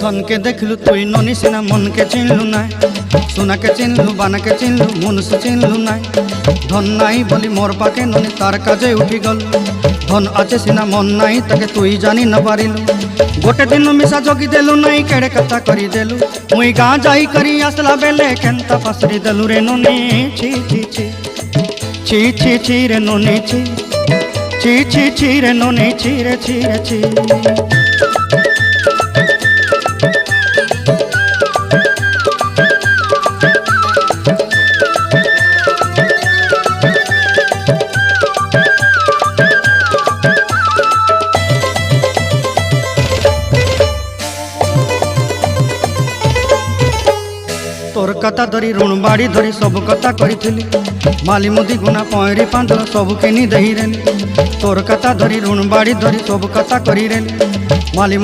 धन के देखलु तुई ननी सिना मन के चिन्हलु ना सोना के चिन्हलु बाना के चिन्हलु मनुष्य चिन्हलु ना धन नाई बोली मोर पाके ननी तार काजे उठी गल धन आचे सिना मन नाई ताके तुई जानी न पारिलु गोटे दिन मिसा जगी देलु नाई केड़े कथा करी देलु मुई गाँ जाई करी आसला बेले केंता फासरी देलु रे ननी छी छी छी छी छी छी रे ननी छी छी छी छी रे ननी छी रे छी रे छी। तोर कथा धरी ऋण बाड़ी धरी सब कथा करी माली मुदी गुना पहरी पांदर सब किनी दही रेली तोर कथा धरी ऋण बाड़ी धरी सब कथा करी रेली माली